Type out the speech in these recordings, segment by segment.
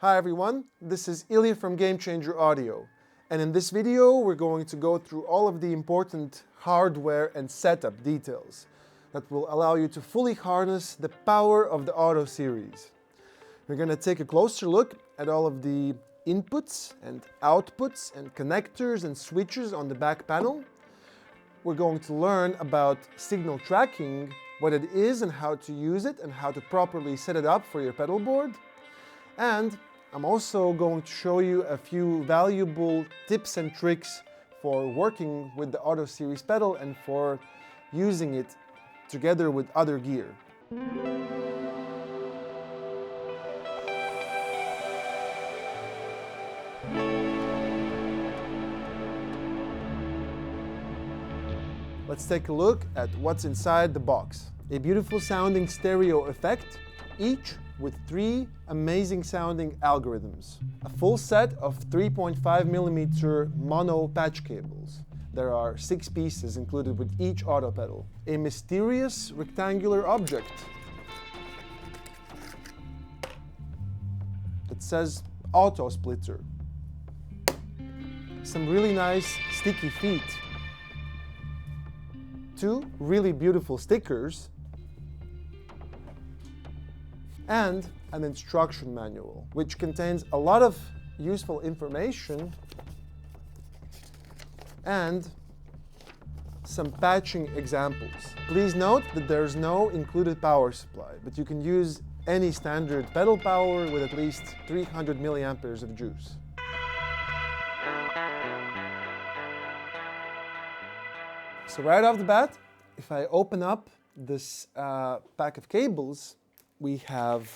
Hi everyone, this is Ilja from Game Changer Audio, and in this video we're going to go through all of the important hardware and setup details that will allow you to fully harness the power of the Auto series. We're going to take a closer look at all of the inputs and outputs and connectors and switches on the back panel. We're going to learn about signal tracking, what it is and how to use it and how to properly set it up for your pedal board. And I'm also going to show you a few valuable tips and tricks for working with the Auto Series pedal and for using it together with other gear. Let's take a look at what's inside the box. A beautiful sounding stereo effect, each with 3 amazing sounding algorithms. A full set of 3.5mm mono patch cables. There are 6 pieces included with each auto pedal. A mysterious rectangular object that says auto splitter. Some really nice sticky feet. 2 really beautiful stickers, and an instruction manual, which contains a lot of useful information and some patching examples. Please note that there's no included power supply, but you can use any standard pedal power with at least 300 milliamperes of juice. So right off the bat, if I open up this pack of cables, we have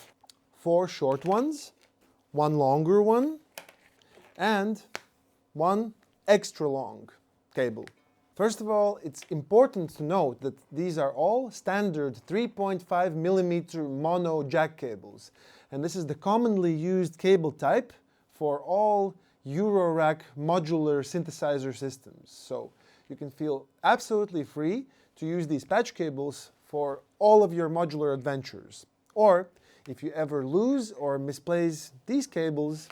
4 short ones, 1 longer one, and 1 extra long cable. First of all, it's important to note that these are all standard 3.5mm mono jack cables. And this is the commonly used cable type for all Eurorack modular synthesizer systems. So you can feel absolutely free to use these patch cables for all of your modular adventures. Or if you ever lose or misplace these cables,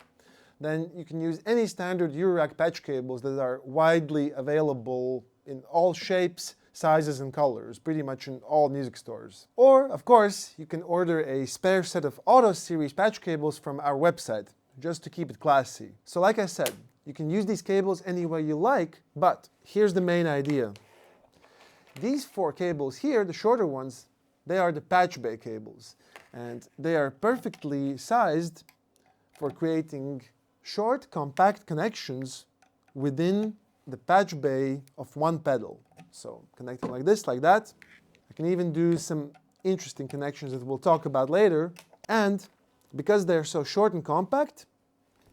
then you can use any standard Eurorack patch cables that are widely available in all shapes, sizes and colors, pretty much in all music stores. Or, of course, you can order a spare set of Auto Series patch cables from our website, just to keep it classy. So like I said, you can use these cables any way you like, but here's the main idea. These 4 cables here, the shorter ones, they are the patch bay cables, and they are perfectly sized for creating short, compact connections within the patch bay of one pedal. So connecting like this, like that. I can even do some interesting connections that we'll talk about later. And because they're so short and compact,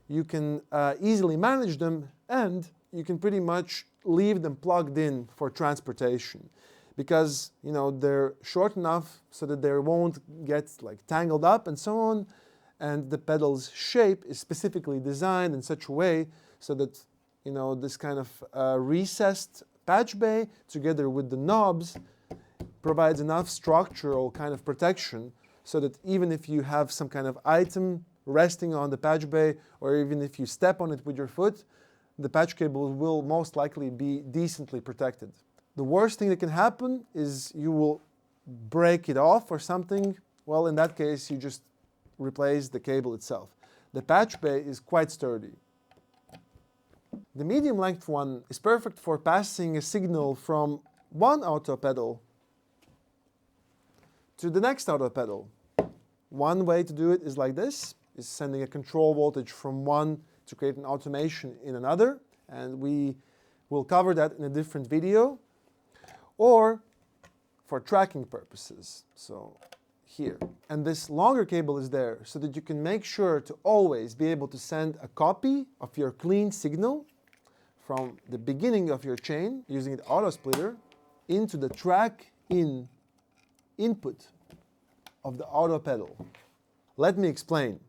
you can easily manage them, and you can pretty much leave them plugged in for transportation, because they're short enough so that they won't get tangled up and so on, and the pedal's shape is specifically designed in such a way so that this kind of recessed patch bay together with the knobs provides enough structural kind of protection so that even if you have some kind of item resting on the patch bay, or even if you step on it with your foot, the patch cable will most likely be decently protected. The worst thing that can happen is you will break it off or something. Well, in that case, you just replace the cable itself. The patch bay is quite sturdy. The medium length one is perfect for passing a signal from one auto pedal to the next auto pedal. One way to do it is like this, is sending a control voltage from one to create an automation in another, and we will cover that in a different video. Or for tracking purposes, so here. And this longer cable is there so that you can make sure to always be able to send a copy of your clean signal from the beginning of your chain using the auto splitter into the track input of the auto pedal. Let me explain.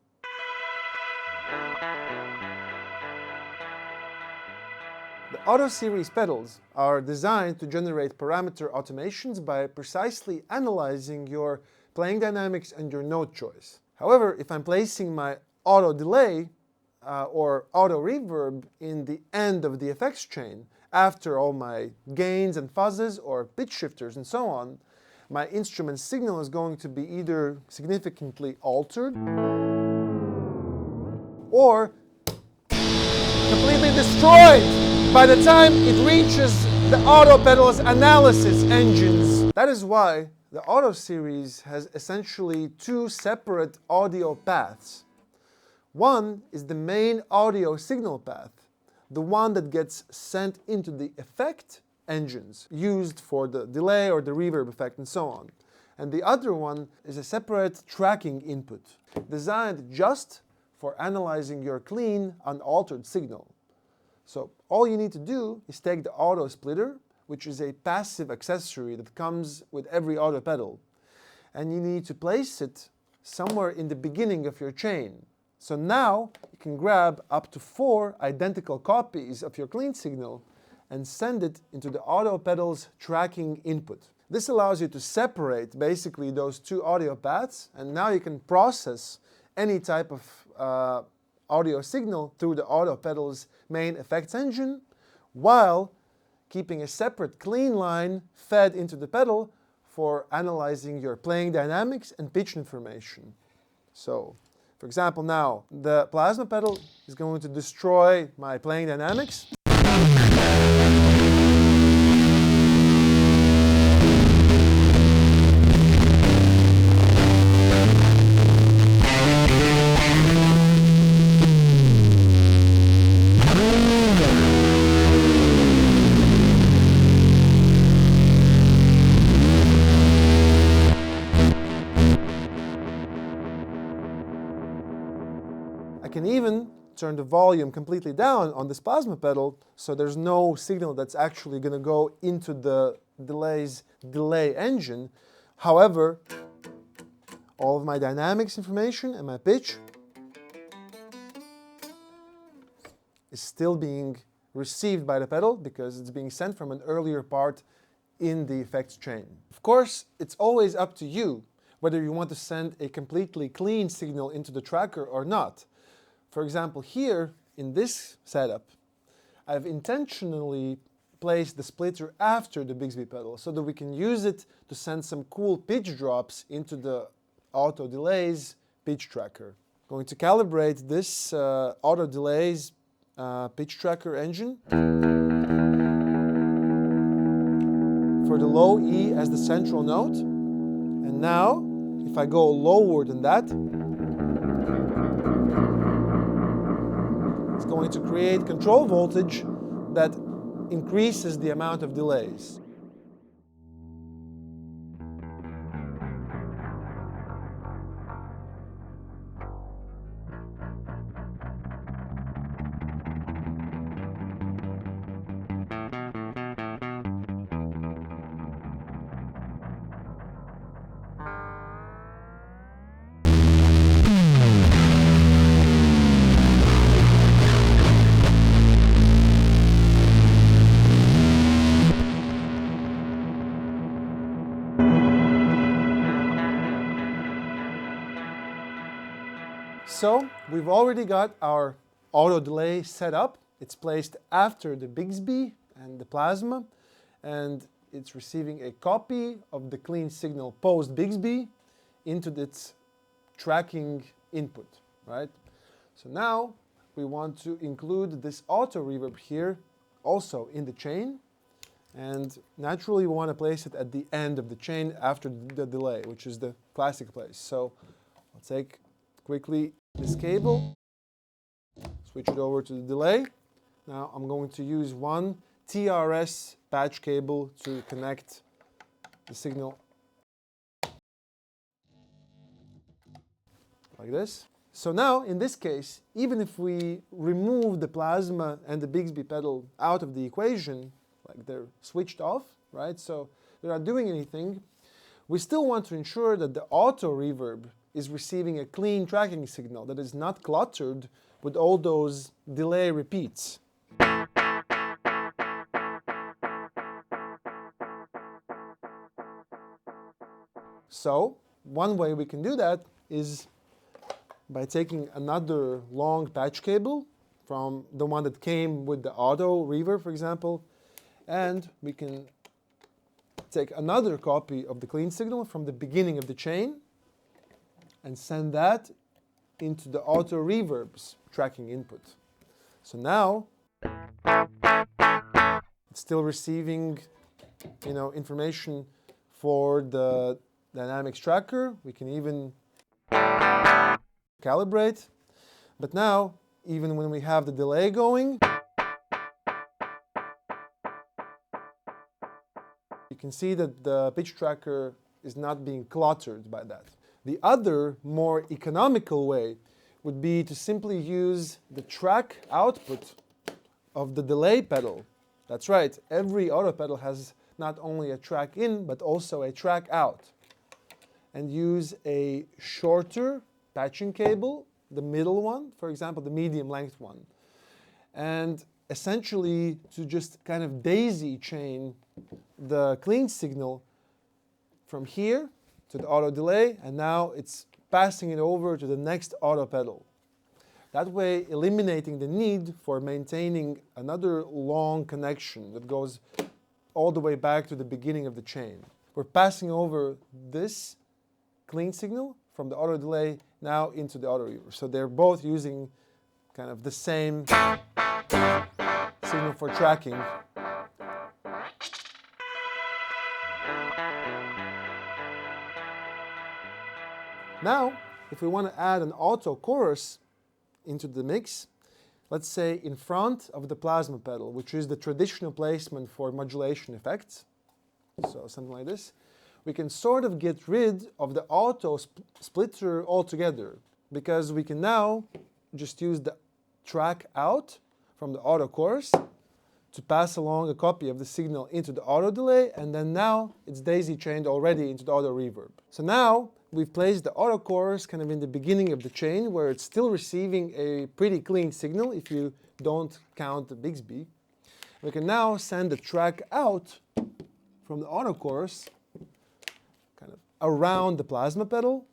The Auto Series pedals are designed to generate parameter automations by precisely analyzing your playing dynamics and your note choice. However, if I'm placing my auto delay or auto reverb in the end of the effects chain, after all my gains and fuzzes or pitch shifters and so on, my instrument signal is going to be either significantly altered or completely destroyed by the time it reaches the auto pedals analysis engines. That is why the auto series has essentially two separate audio paths. One is the main audio signal path, the one that gets sent into the effect engines used for the delay or the reverb effect and so on. And the other one is a separate tracking input, designed just for analyzing your clean, unaltered signal. So all you need to do is take the auto splitter, which is a passive accessory that comes with every auto pedal, and you need to place it somewhere in the beginning of your chain. So now you can grab up to 4 identical copies of your clean signal and send it into the auto pedals tracking input. This allows you to separate basically those two audio paths, and now you can process any type of audio signal through the auto pedals main effects engine, while keeping a separate clean line fed into the pedal for analyzing your playing dynamics and pitch information. So, for example, now the plasma pedal is going to destroy my playing dynamics. I can even turn the volume completely down on this plasma pedal, so there's no signal that's actually going to go into the delay's delay engine. However, all of my dynamics information and my pitch is still being received by the pedal because it's being sent from an earlier part in the effects chain. Of course, it's always up to you whether you want to send a completely clean signal into the tracker or not. For example, here in this setup, I've intentionally placed the splitter after the Bixby pedal so that we can use it to send some cool pitch drops into the auto delays pitch tracker. I'm going to calibrate this auto delays pitch tracker engine for the low E as the central note. And now, if I go lower than that, it's going to create control voltage that increases the amount of delays. So we've already got our auto delay set up. It's placed after the Bixby and the plasma, and it's receiving a copy of the clean signal post Bixby into its tracking input, right? So now we want to include this auto reverb here also in the chain, and naturally we want to place it at the end of the chain after the delay, which is the classic place. So I'll take quickly this cable, switch it over to the delay. Now I'm going to use one TRS patch cable to connect the signal like this. So now in this case, even if we remove the plasma and the Bixby pedal out of the equation, like they're switched off, right? So they're not doing anything, we still want to ensure that the auto reverb is receiving a clean tracking signal that is not cluttered with all those delay repeats. So one way we can do that is by taking another long patch cable from the one that came with the auto reverb, for example, and we can take another copy of the clean signal from the beginning of the chain and send that into the auto reverb's tracking input. So now it's still receiving, information for the dynamics tracker. We can even calibrate. But now, even when we have the delay going, you can see that the pitch tracker is not being cluttered by that. The other, more economical way would be to simply use the track output of the delay pedal. That's right, every auto pedal has not only a track in, but also a track out. And use a shorter patching cable, the middle one, for example, the medium length one. And essentially to just kind of daisy chain the clean signal from here to the auto delay, and now it's passing it over to the next auto pedal. That way eliminating the need for maintaining another long connection that goes all the way back to the beginning of the chain. We're passing over this clean signal from the auto delay now into the auto reverb. So they're both using kind of the same signal for tracking. Now, if we want to add an auto chorus into the mix, let's say in front of the plasma pedal, which is the traditional placement for modulation effects, so something like this, we can sort of get rid of the auto splitter altogether, because we can now just use the track out from the auto chorus to pass along a copy of the signal into the auto delay, and then now it's daisy chained already into the auto reverb. So now we've placed the auto chorus kind of in the beginning of the chain, where it's still receiving a pretty clean signal if you don't count the Bixby. We can now send the track out from the auto chorus kind of around the plasma pedal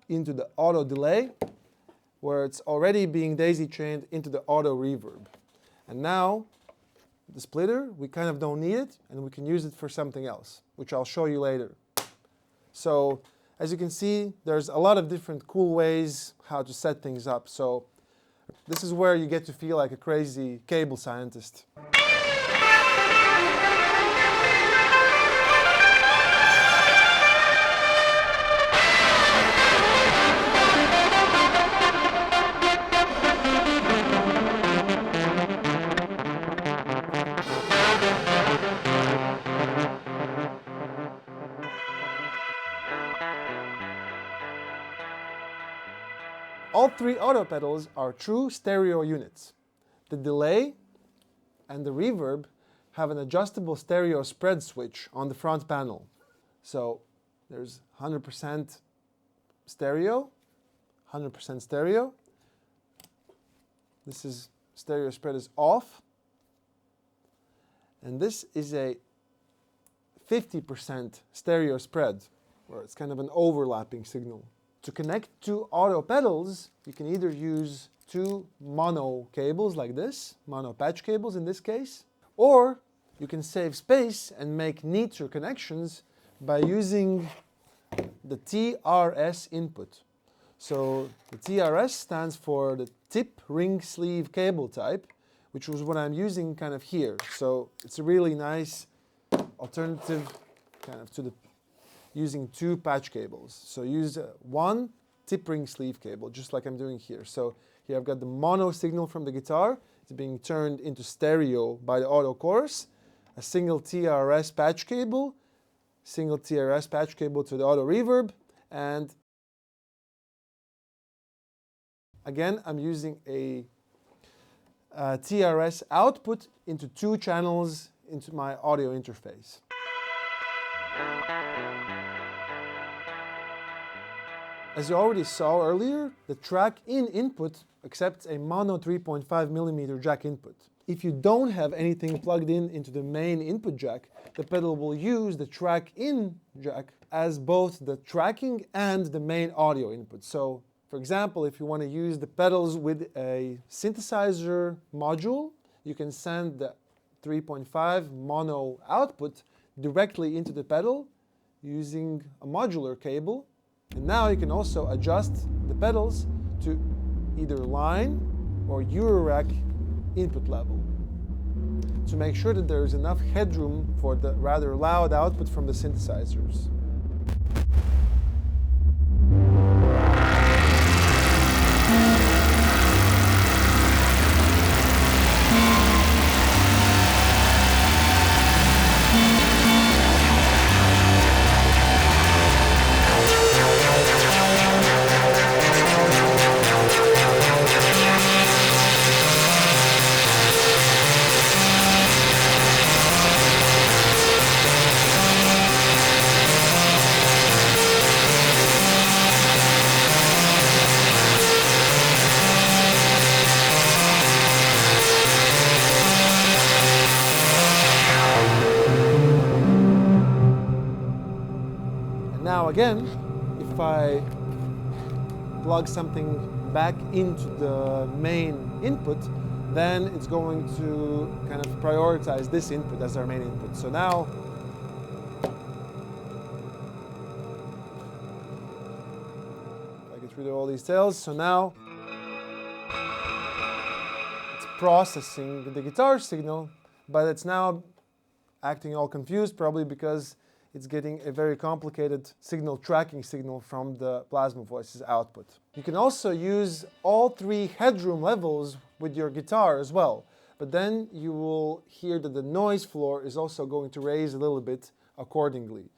into the auto delay, where it's already being daisy chained into the auto reverb. And now the splitter, we kind of don't need it, and we can use it for something else, which I'll show you later. So as you can see, there's a lot of different cool ways how to set things up. So this is where you get to feel like a crazy cable scientist. All three auto pedals are true stereo units. The delay and the reverb have an adjustable stereo spread switch on the front panel. So there's 100% stereo, 100% stereo. This is stereo spread is off. And this is a 50% stereo spread, where it's kind of an overlapping signal. To connect two auto pedals, you can either use two mono cables like this, mono patch cables in this case, or you can save space and make neater connections by using the TRS input. So the TRS stands for the tip ring sleeve cable type, which was what I'm using kind of here. So it's a really nice alternative kind of to the using two patch cables. So use one tip ring sleeve cable, just like I'm doing here. So here I've got the mono signal from the guitar. It's being turned into stereo by the auto chorus. A single TRS patch cable, single TRS patch cable to the auto reverb, and again I'm using a TRS output into two channels into my audio interface. As you already saw earlier, the track in input accepts a mono 3.5mm jack input. If you don't have anything plugged in into the main input jack, the pedal will use the track in jack as both the tracking and the main audio input. So For example, if you want to use the pedals with a synthesizer module, you can send the 3.5 mono output directly into the pedal using a modular cable. And now you can also adjust the pedals to either line or Eurorack input level to make sure that there is enough headroom for the rather loud output from the synthesizers. Now again, if I plug something back into the main input, then it's going to kind of prioritize this input as our main input. So now, I get rid of all these tails, so now it's processing the guitar signal, but it's now acting all confused, probably because it's getting a very complicated signal tracking signal from the Plasma Voices output. You can also use all three headroom levels with your guitar as well, but then you will hear that the noise floor is also going to raise a little bit accordingly.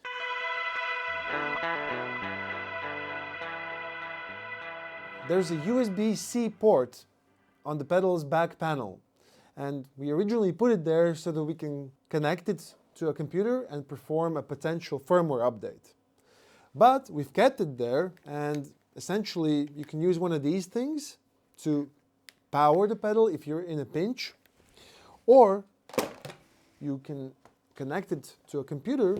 There's a USB-C port on the pedal's back panel, and we originally put it there so that we can connect it to a computer and perform a potential firmware update. But we've kept it there, and essentially you can use one of these things to power the pedal if you're in a pinch, or you can connect it to a computer,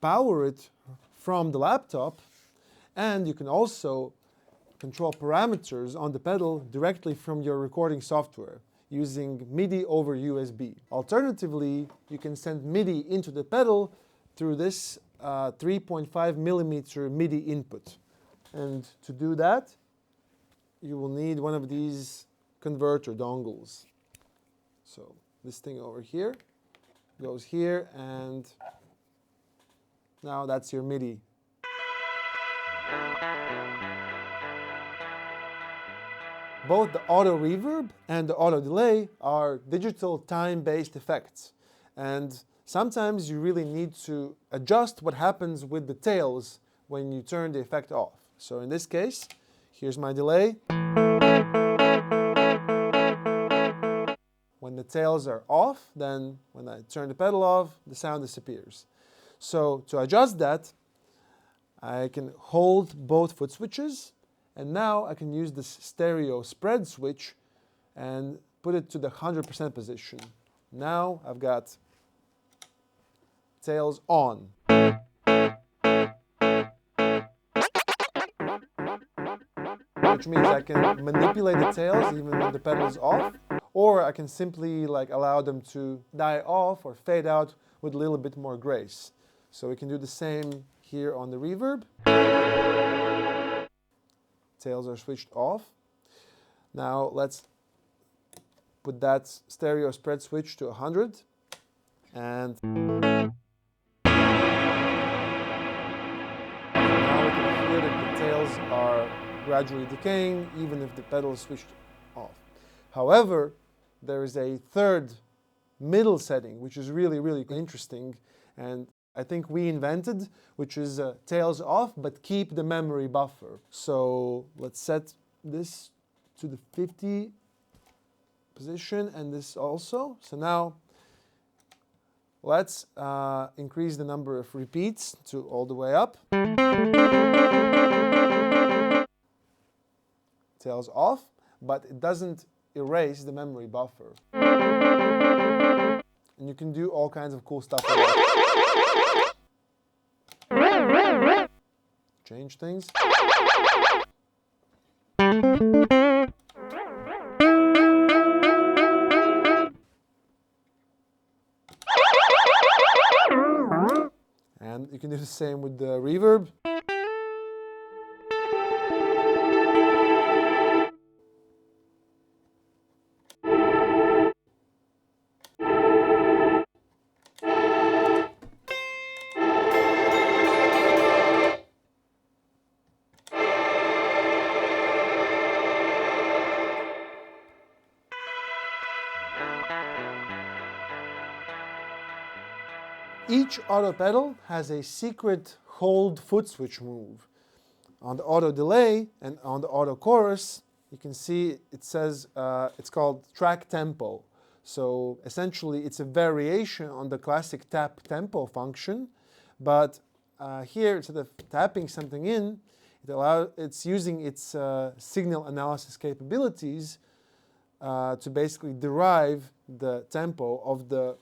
power it from the laptop, and you can also control parameters on the pedal directly from your recording software using MIDI over USB. Alternatively, you can send MIDI into the pedal through this 3.5 millimeter MIDI input. And to do that, you will need one of these converter dongles. So this thing over here goes here, and now that's your MIDI. Both the auto reverb and the auto delay are digital time-based effects. And sometimes you really need to adjust what happens with the tails when you turn the effect off. So in this case, here's my delay. When the tails are off, then when I turn the pedal off, the sound disappears. So to adjust that, I can hold both foot switches, and now I can use this stereo spread switch and put it to the 100% position. Now I've got tails on. Which means I can manipulate the tails even when the pedal is off, or I can simply allow them to die off or fade out with a little bit more grace. So we can do the same here on the reverb. Tails are switched off. Now let's put that stereo spread switch to 100, and now we can hear that the tails are gradually decaying even if the pedal is switched off. However, there is a third middle setting which is really, really interesting, and I think we invented, which is tails off, but keep the memory buffer. So let's set this to the 50 position, and this also. So now let's increase the number of repeats to all the way up. Tails off, but it doesn't erase the memory buffer. And you can do all kinds of cool stuff with that. change things. And you can do the same with the reverb. Each auto pedal has a secret hold foot switch move. On the auto delay and on the auto chorus, you can see it says it's called track tempo. So essentially it's a variation on the classic tap tempo function, but here instead of tapping something in, it's using its signal analysis capabilities to basically derive the tempo of the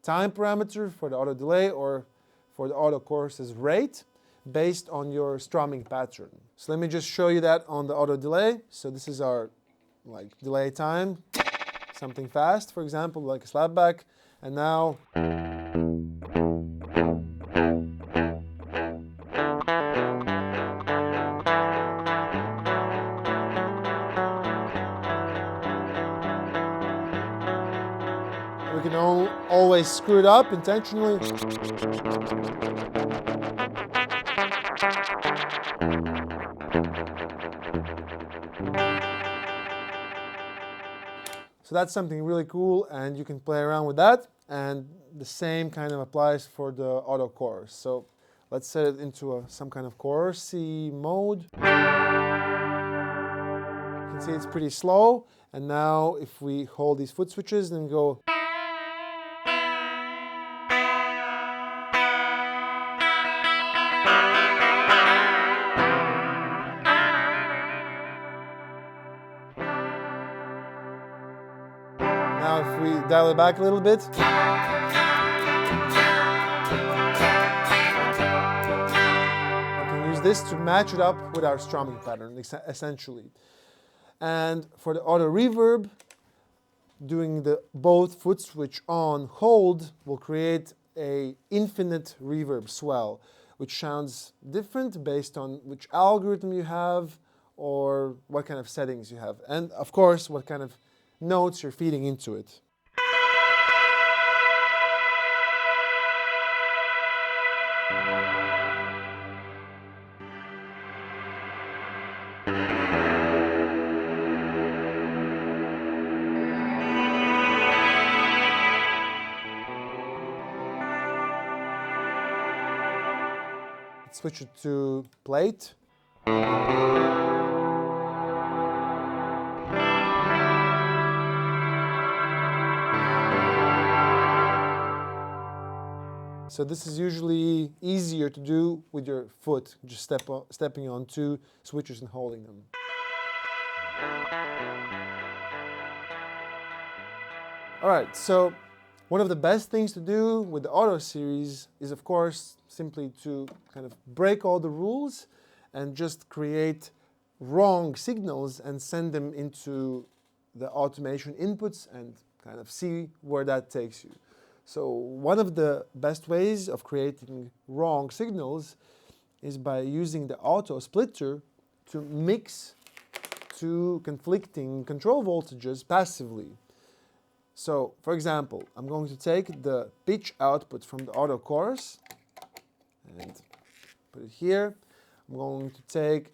time parameter for the auto delay or for the auto chorus's rate based on your strumming pattern. So let me just show you that on the auto delay. So this is our delay time, something fast, for example, like a slapback, and now we can always screw it up intentionally. So that's something really cool, and you can play around with that, and the same kind of applies for the auto chorus. So let's set it into some kind of chorusy mode. You can see it's pretty slow, and now if we hold these foot switches and go now if we dial it back a little bit, this to match it up with our strumming pattern, essentially. And for the auto reverb, doing the both foot switch on hold will create a infinite reverb swell, which sounds different based on which algorithm you have or what kind of settings you have, and of course what kind of notes you're feeding into it. Switch it to plate. So this is usually easier to do with your foot, just stepping on two switches and holding them. All right, so one of the best things to do with the auto series is, of course, simply to kind of break all the rules and just create wrong signals and send them into the automation inputs and kind of see where that takes you. So one of the best ways of creating wrong signals is by using the auto splitter to mix two conflicting control voltages passively. So, for example, I'm going to take the pitch output from the auto chorus and put it here. I'm going to take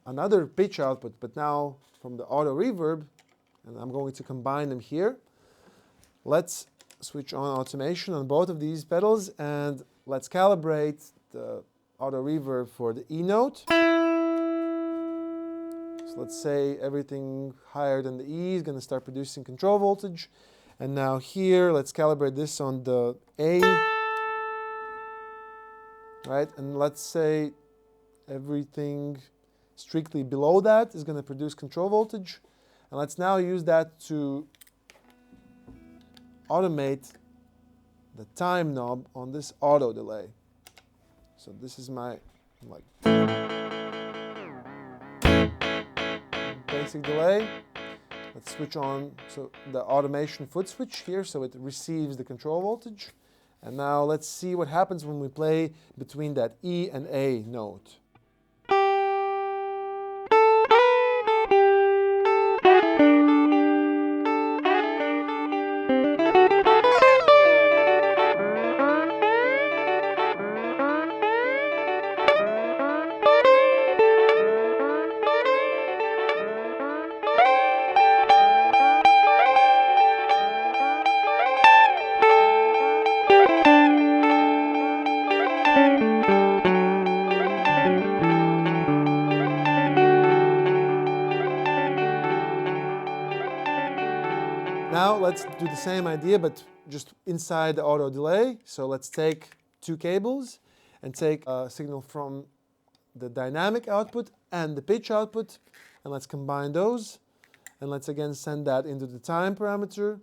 another pitch output, but now from the auto reverb, and I'm going to combine them here. Let's switch on automation on both of these pedals, and let's calibrate the auto reverb for the E note. So let's say everything higher than the E is going to start producing control voltage. And now here, let's calibrate this on the A. Right? And let's say everything strictly below that is going to produce control voltage. And let's now use that to automate the time knob on this auto delay. So this is my Basic delay. Let's switch on the automation foot switch here so it receives the control voltage. And now let's see what happens when we play between that E and A note. Now let's do the same idea, but just inside the auto delay. So let's take two cables and take a signal from the dynamic output and the pitch output, and let's combine those. And let's again send that into the time parameter.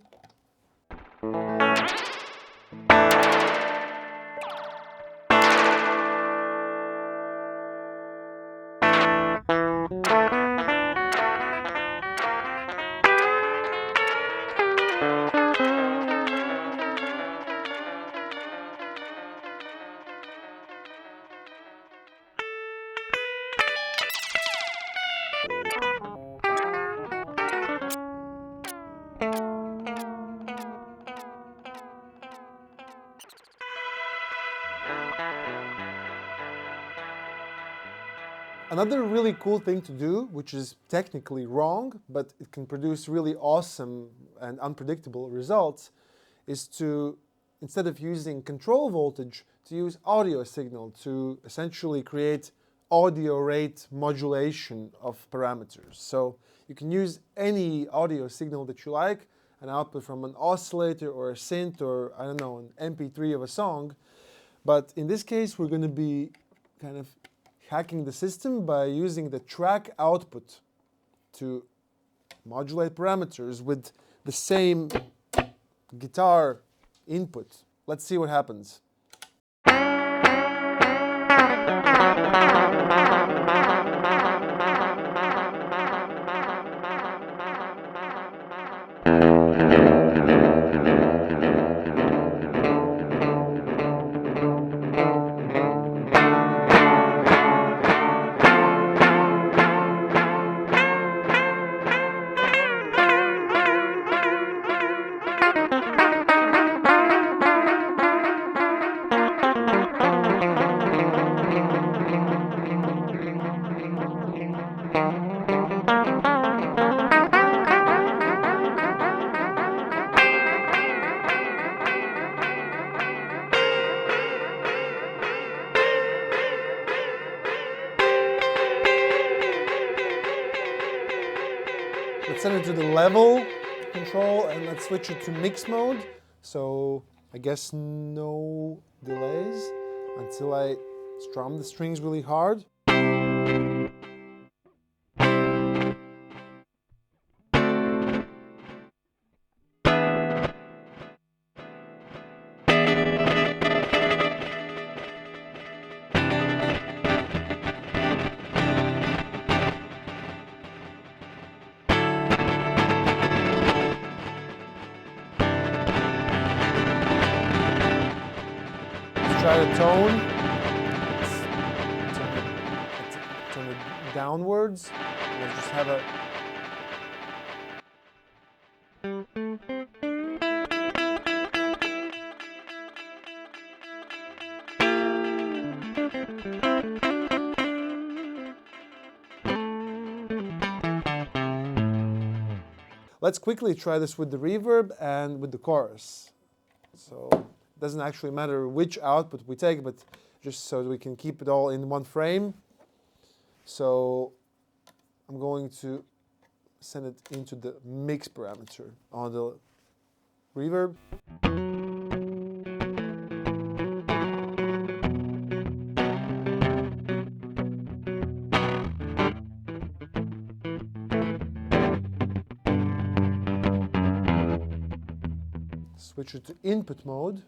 Another really cool thing to do, which is technically wrong, but it can produce really awesome and unpredictable results, is to, instead of using control voltage, to use audio signal to essentially create audio rate modulation of parameters. So you can use any audio signal that you like, an output from an oscillator or a synth or, I don't know, an MP3 of a song. But in this case, we're going to be kind of hacking the system by using the track output to modulate parameters with the same guitar input. Let's see what happens. Let's send it to the level control and let's switch it to mix mode. So I guess no delays until I strum the strings really hard. Try the tone. Let's turn it downwards. Let's just have a. Let's quickly try this with the reverb and with the chorus. So it doesn't actually matter which output we take, but just so we can keep it all in one frame. So I'm going to send it into the mix parameter on the reverb. Switch it to input mode.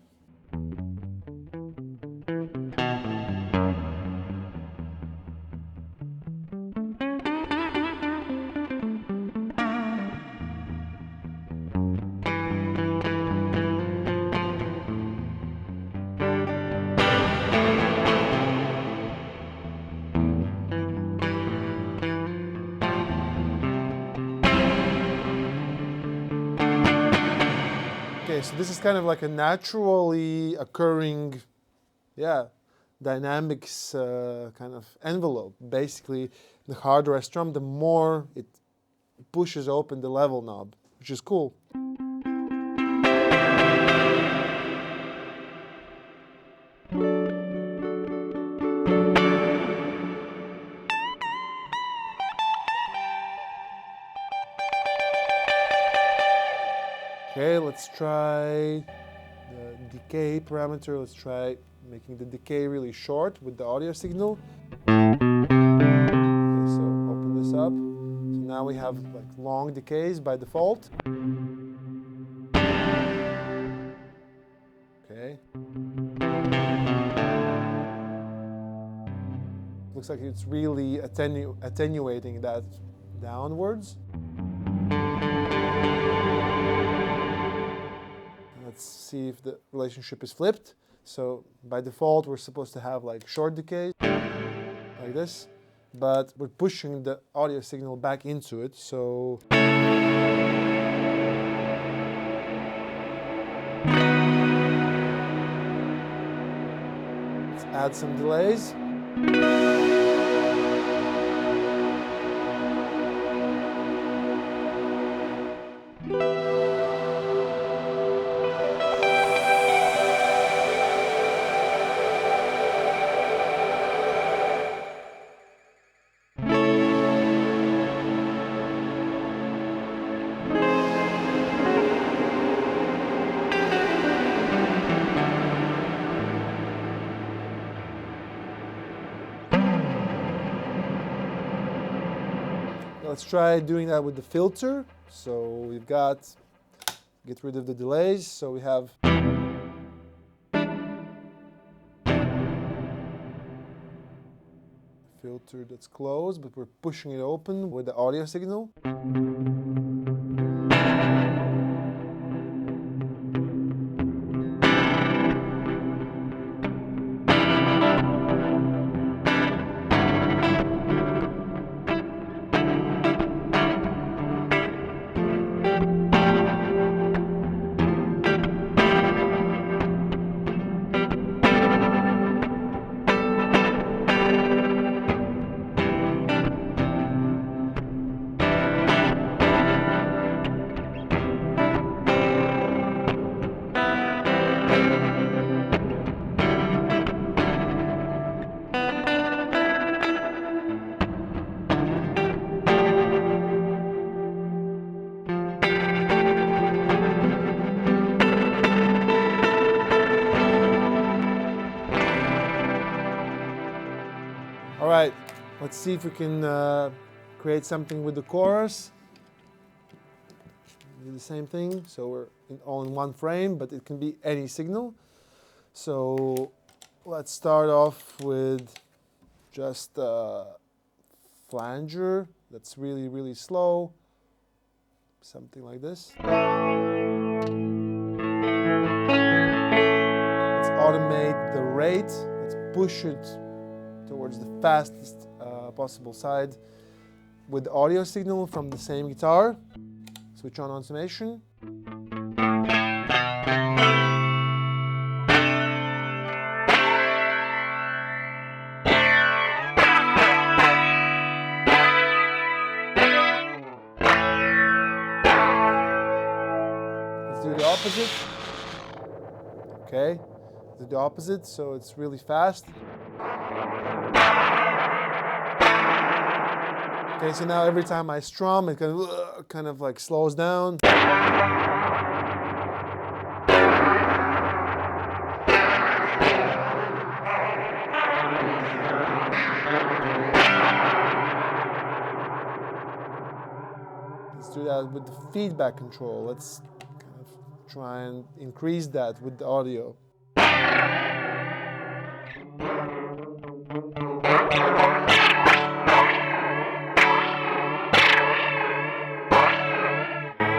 Okay, so this is kind of like a naturally occurring, dynamics kind of envelope. Basically, the harder I strum, the more it pushes open the level knob, which is cool. Okay, let's try the decay parameter. Let's try making the decay really short with the audio signal. Okay, so open this up. So now we have like long decays by default. Okay. Looks like it's really attenuating that downwards. Let's see if the relationship is flipped. So by default, we're supposed to have like short decays, like this, but we're pushing the audio signal back into it, so let's add some delays. Let's try doing that with the filter. So we've got, get rid of the delays. So we have filter that's closed, but we're pushing it open with the audio signal. All right, let's see if we can create something with the chorus. Do the same thing, so we're all in one frame, but it can be any signal. So let's start off with just a flanger that's really, really slow. Something like this. Let's automate the rate. Let's push it towards the fastest possible side with the audio signal from the same guitar. Switch on automation. Let's do the opposite. Okay, do the opposite, so it's really fast. Okay, so now every time I strum, it kind of like slows down. Let's do that with the feedback control. Let's kind of try and increase that with the audio.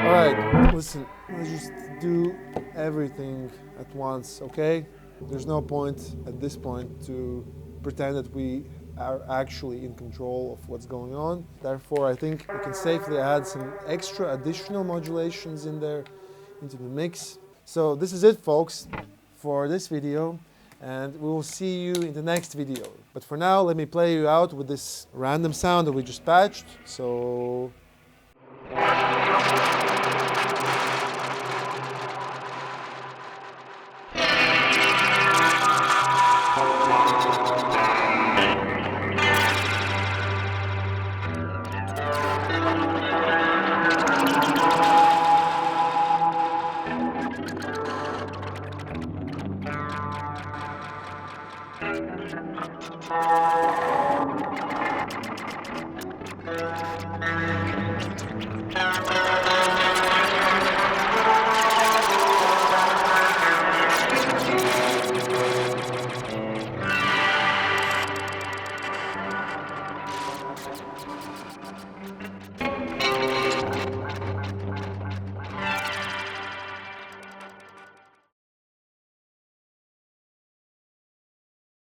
All right, listen, let's just do everything at once, okay? There's no point at this point to pretend that we are actually in control of what's going on. Therefore, I think we can safely add some extra additional modulations in there into the mix. So this is it, folks, for this video, and we will see you in the next video. But for now, let me play you out with this random sound that we just patched. So Thank you.